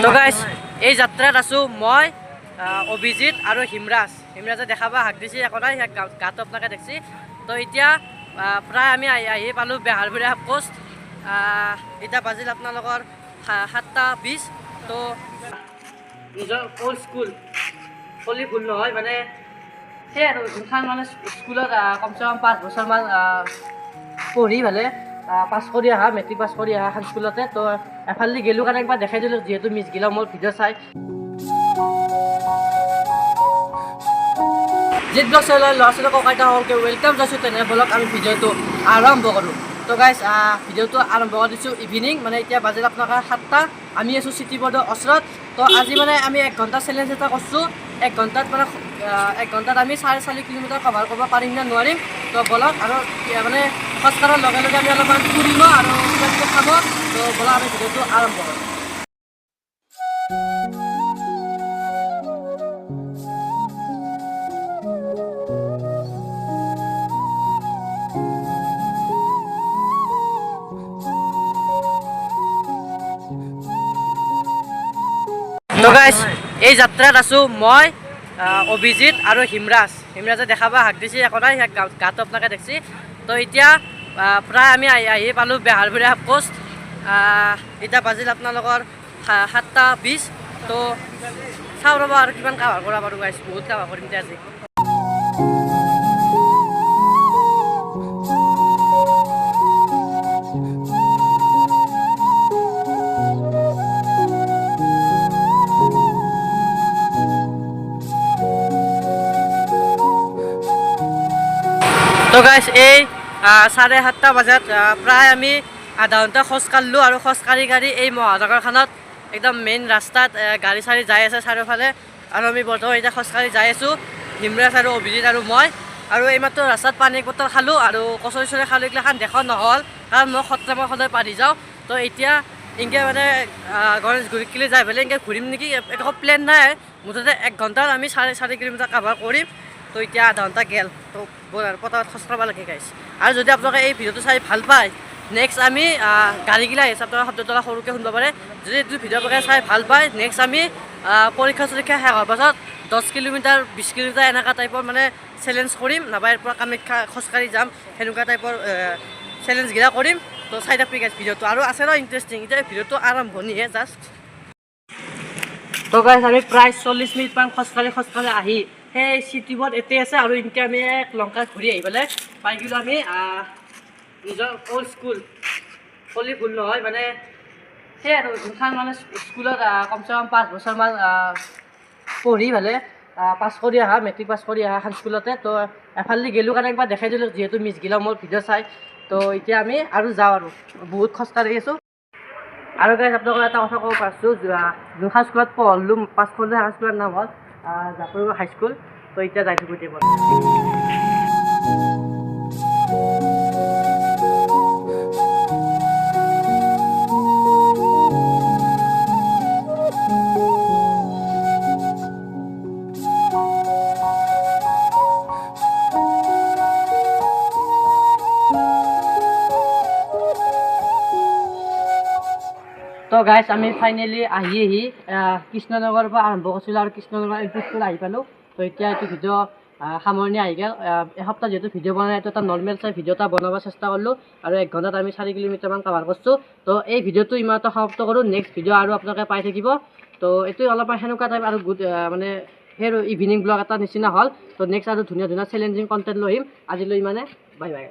তো গাইজ এই যাত্ৰাত আছোঁ মই অভিজিত আৰু হিমৰাজে দেখাবা হাক দিছে একোটাই গাঁতো আপোনালোকে দেখছি। তো এতিয়া প্ৰায় আমি আহি পালোঁ বেহাৰবৰীয়া পোষ্ট। এতিয়া বাজিল আপোনালোকৰ 7:20। তো নিজৰ অল্ড স্কুল কলি ভুল নহয়, মানে সেই আৰু যোনখন মানে স্কুলত কমচে কম 5 বছৰমান পঢ়ি ভালে পাছ কৰি অহা, মেট্ৰিক পাছ কৰি অহা এখন স্কুলতে। তো এফালে গেলোঁ কাৰণে একবাৰ দেখাই দিলোঁ, যিহেতু মিছ গিলা মোৰ ভিডিঅ' চাই। জিত ব্লগ চেনেলৰ ল'ৰা ছোৱালী ককাইতাসকলকে ৱেলকাম জনাইছোঁ। তেনে ব্লগ আমি ভিডিঅ'টো আৰম্ভ কৰোঁ। তো গাইজ ভিডিঅ'টো আৰম্ভ কৰি দিছোঁ ইভিনিং, মানে এতিয়া বাজিল আপোনালোকৰ 7টা। আমি আছোঁ চিটি বৰ্ডৰ ওচৰত। তো আজি মানে আমি 1 ঘণ্টা চেলেঞ্জ এটা কৰিছোঁ। 1 ঘণ্টাত মানে 1 ঘণ্টাত আমি 4.5 কিলোমিটাৰ কভাৰ কৰিব পাৰিম নে নোৱাৰিম। তো বলক আৰু মানে খোজকাঢ়াৰ লগে লগে আমি অলপমান ফুৰিব আৰু কিবা খাব। তো বলক আমি ভিডিঅ'টো আৰম্ভ কৰোঁ। তো গাইজ এই যাত্ৰাত আছোঁ মই অভিজিত আৰু হিমৰাজে দেখাবা হাক দিছে একোটাই গাঁতো আপোনালোকে দেখছি। তো এতিয়া প্ৰায় আমি আহি পালোঁ বেহাৰবৰীয়া পোষ্ট। এতিয়া বাজিল আপোনালোকৰ 7:20। তো চাওঁ ৰ'ব আৰু কিমান কাভাৰ কৰা পাৰোঁ গাইজ, বহুত কাভাৰ কৰিম এতিয়া আজি। তো গাইজ এই 7:30 বজাত প্ৰায় আমি আধা ঘণ্টা খোজ কাঢ়িলোঁ আৰু খোজকাঢ়ি এই মহানগৰখনত একদম মেইন ৰাস্তাত গাড়ী চাড়ী যাই আছে চাৰিওফালে। আৰু আমি বৰ্তমান এতিয়া খোজকাঢ়ি যাই আছোঁ, হিমৰাজ আৰু অভিজিত আৰু মই। আৰু এইমাত্ৰ ৰাস্তাত পানী বটল খালোঁ আৰু কচৰি চৰি খালোঁ, এইগিলাখান দেখা নহ'ল কাৰণ মই সদায় পাৰি যাওঁ। তো এতিয়া এনেকৈ মানে গণেশগুৰিত কিলি যাই পেলাই এনেকৈ ঘূৰিম নেকি, একো প্লেন নাই। মুঠতে 1 ঘণ্টাত আমি 4.5 কিলোমিটাৰ কাভাৰ কৰিম। তো এতিয়া আধা ঘণ্টা গেল। তো পটাপট খোজ কাঢ়িব লাগে গাইছ। আৰু যদি আপোনালোকে এই ভিডিঅ'টো চাই ভাল পায়, নেক্সট আমি গাড়ীগিলা আহিছে, আপোনালোকে শব্দটো সৰুকৈ শুনিব পাৰে। যদি এইটো ভিডিঅ' আপোনালোকে চাই ভাল পায়, নেক্সট আমি পৰীক্ষা চৰীক্ষা শেষ হোৱাৰ পাছত 10 কিলোমিটাৰ 20 কিলোমিটাৰ এনেকুৱা টাইপৰ মানে চেলেঞ্জ কৰিম, নাইবা ইয়াৰ পৰা কামাখ্যা খোজকাঢ়ি যাম, সেনেকুৱা টাইপৰ চেলেঞ্জগিলা কৰিম। তো চাই থাকবি গাইছ ভিডিঅ'টো, আৰু আছে ন ইণ্টাৰেষ্টিং। এতিয়া ভিডিঅ'টো আৰম্ভণিহে জাষ্ট। তো গাইছ আমি প্ৰায় 40 মিনিটমান খোজকাঢ়ি আহি সেই চিটি বৰ্ড এতেই আছে। আৰু এনেকৈ আমি লংকাত ঘূৰি আহি পেলাই পাই গ'লোঁ আমি নিজৰ অল্ড স্কুল কলি ভুল নহয়, মানে সেই আৰু যোনখন মানে স্কুলত কমচে কম 5 বছৰমান পঢ়ি ভালে পাছ কৰি অহা, মেট্ৰিক পাছ কৰি অহা এখন স্কুলতে। তো এফালে গেলোঁ কাৰণে একবাৰ দেখাই দিলোঁ, যিহেতু মিছ গিলা মোৰ ভিডিঅ' চাই। তো এতিয়া আমি আৰু যাওঁ, আৰু বহুত খোজকাঢ়ি আছোঁ। আৰু গাইজ আপোনালোকক এটা কথা ক'ব পাৰিছোঁ, যোনখন স্কুলত পঢ়িলোঁ পাছ কৰিলোঁ সেইখন স্কুলৰ নাম হ'ল জাপৰগড় হাইস্কুল। তো এতিয়া যাই থাকোঁ এতিয়া। তো গাইজ আমি ফাইনেলি আহি কৃষ্ণনগৰৰ পৰা আৰম্ভ কৰিছিলোঁ আৰু কৃষ্ণনগৰ LP স্কুল আহি পালোঁ। তো এতিয়া এইটো ভিডিঅ' সামৰণি আহি গ'ল। এসপ্তাহ যিহেতু ভিডিঅ' বনাই, এইটো এটা নৰ্মেল চাই ভিডিঅ' এটা বনাব চেষ্টা কৰিলোঁ। আৰু 1 ঘণ্টাত আমি 4 কিলোমিটাৰমান কাভাৰ কৰিছোঁ। তো এই ভিডিঅ'টো ইমানতে সমাপ্ত কৰোঁ। নেক্সট ভিডিঅ' আৰু আপোনালোকে পাই থাকিব। তো এইটো অলপমান সেনেকুৱা টাইপ আৰু মানে সেই আৰু ইভিনিং ব্লগ এটা নিচিনা হ'ল। তো নেক্সট আৰু ধুনীয়া চেলেঞ্জিং কণ্টেণ্ট লৈ আহিম। আজিলৈ ইমানে, বাই বাই।